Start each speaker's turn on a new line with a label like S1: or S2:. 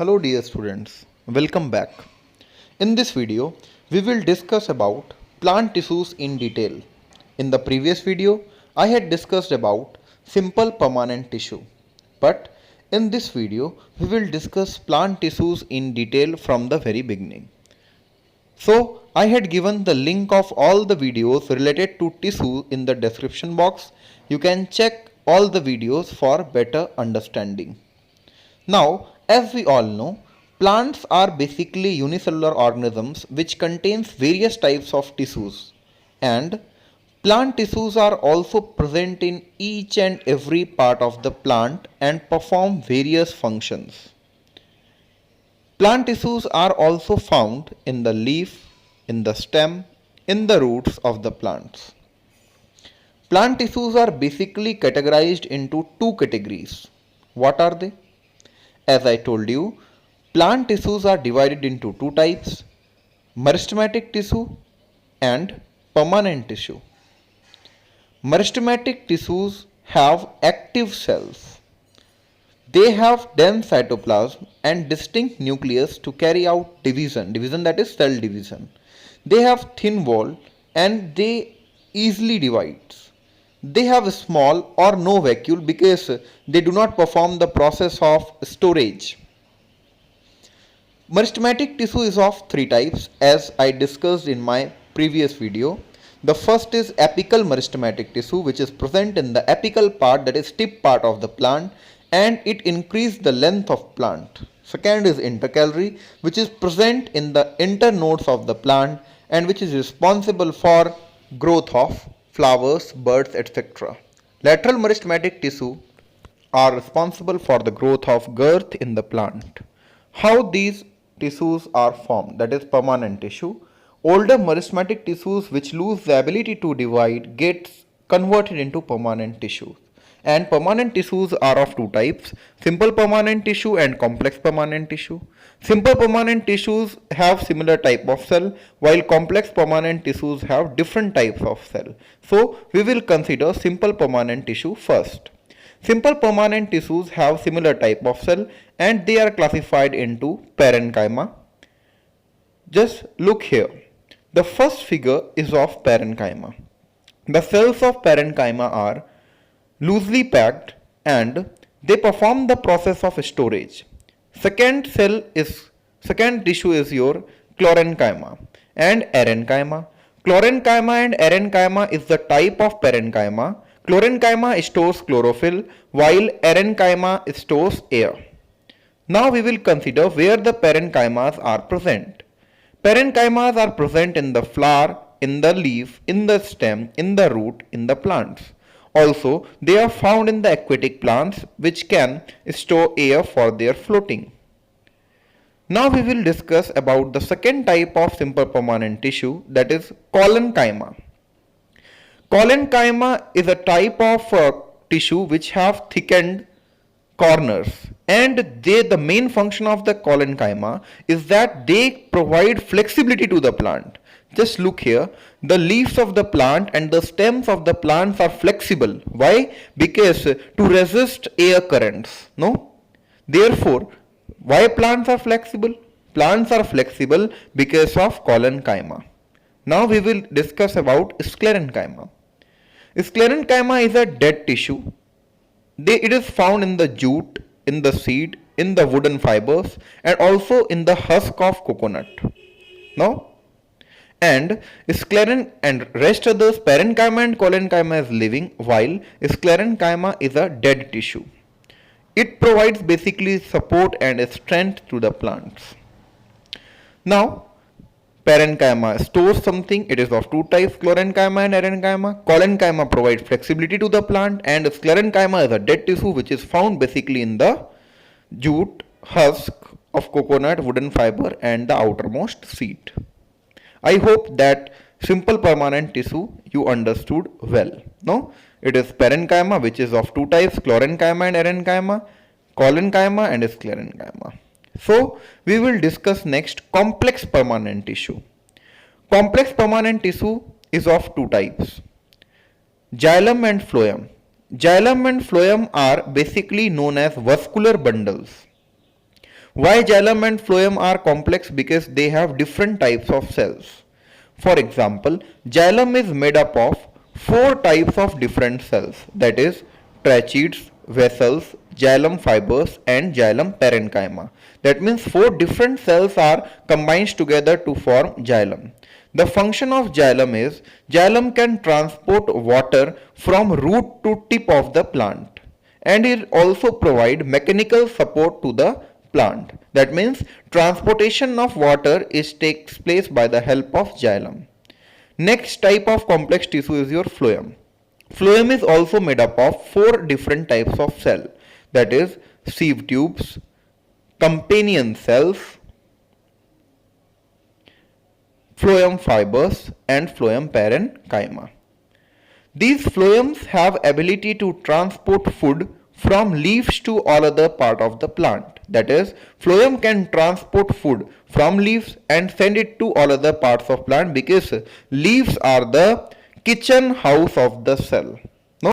S1: Hello dear students, welcome back. In this video, we will discuss about plant tissues in detail. In the previous video, I had discussed about simple permanent tissue. But in this video, we will discuss plant tissues in detail from the very beginning. So, I had given the link of all the videos related to tissue in the description box. You can check all the videos for better understanding. Now, as we all know, plants are basically unicellular organisms which contains various types of tissues, and plant tissues are also present in each and every part of the plant and perform various functions. Plant tissues are also found in the leaf, in the stem, in the roots of the plants. Plant tissues are basically categorized into two categories. What are they? As I told you, plant tissues are divided into two types: meristematic tissue and permanent tissue. Meristematic tissues have active cells. They have dense cytoplasm and distinct nucleus to carry out division that is cell division. They have thin wall and they easily divide. They have small or no vacuole because they do not perform the process of storage. Meristematic tissue is of three types as I discussed in my previous video. The first is apical meristematic tissue, which is present in the apical part, that is tip part of the plant, and it increases the length of plant. Second is intercalary, which is present in the internodes of the plant and which is responsible for growth of flowers, birds, etc. Lateral meristematic tissue are responsible for the growth of girth in the plant. How these tissues are formed, that is permanent tissue. Older meristematic tissues which lose the ability to divide gets converted into permanent tissues. And permanent tissues are of two types: simple permanent tissue and complex permanent tissue. Simple permanent tissues have similar type of cell, while complex permanent tissues have different types of cell. So we will consider simple permanent tissue first. Simple permanent tissues have similar type of cell and they are classified into parenchyma. Just look here. The first figure is of parenchyma. The cells of parenchyma are loosely packed and they perform the process of storage. Second tissue is your chlorenchyma and arenchyma. Chlorenchyma and arenchyma is the type of parenchyma. Chlorenchyma stores chlorophyll while arenchyma stores air. Now we will consider where the parenchymas are present. Parenchymas are present in the flower, in the leaf, in the stem, in the root, in the plants. Also, they are found in the aquatic plants which can store air for their floating. Now we will discuss about the second type of simple permanent tissue, that is collenchyma. Collenchyma is a type of tissue which have thickened corners, and the main function of the collenchyma is that they provide flexibility to the plant. Just look here, the leaves of the plant and the stems of the plants are flexible. Why? Because to resist air currents. No? Therefore, why plants are flexible? Plants are flexible because of collenchyma. Now we will discuss about sclerenchyma. Sclerenchyma is a dead tissue. It is found in the jute, in the seed, in the wooden fibers, and also in the husk of coconut. Now, and scleren and rest others, parenchyma and collenchyma is living, while sclerenchyma is a dead tissue. It provides basically support and strength to the plants. Now, parenchyma stores something. It is of two types, chlorenchyma and arenchyma. Collenchyma provides flexibility to the plant, and sclerenchyma is a dead tissue which is found basically in the jute, husk of coconut, wooden fiber, and the outermost seed. I hope that simple permanent tissue you understood well. No? It is parenchyma which is of two types, chlorenchyma and arenchyma, collenchyma and sclerenchyma. So we will discuss next complex permanent tissue. Complex permanent tissue is of two types: xylem and phloem. Xylem and phloem are basically known as vascular bundles. Why xylem and phloem are complex? Because they have different types of cells. For example, xylem is made up of four types of different cells, that is tracheids, vessels, xylem fibers and xylem parenchyma. That means four different cells are combined together to form xylem. The function of xylem is xylem can transport water from root to tip of the plant, and it also provide mechanical support to the plant. That means transportation of water takes place by the help of xylem. Next type of complex tissue is your phloem. Phloem is also made up of four different types of cell, that is sieve tubes, companion cells, phloem fibers and phloem parenchyma. These phloems have ability to transport food from leaves to all other part of the plant. That is, phloem can transport food from leaves and send it to all other parts of plant because leaves are the kitchen house of the cell.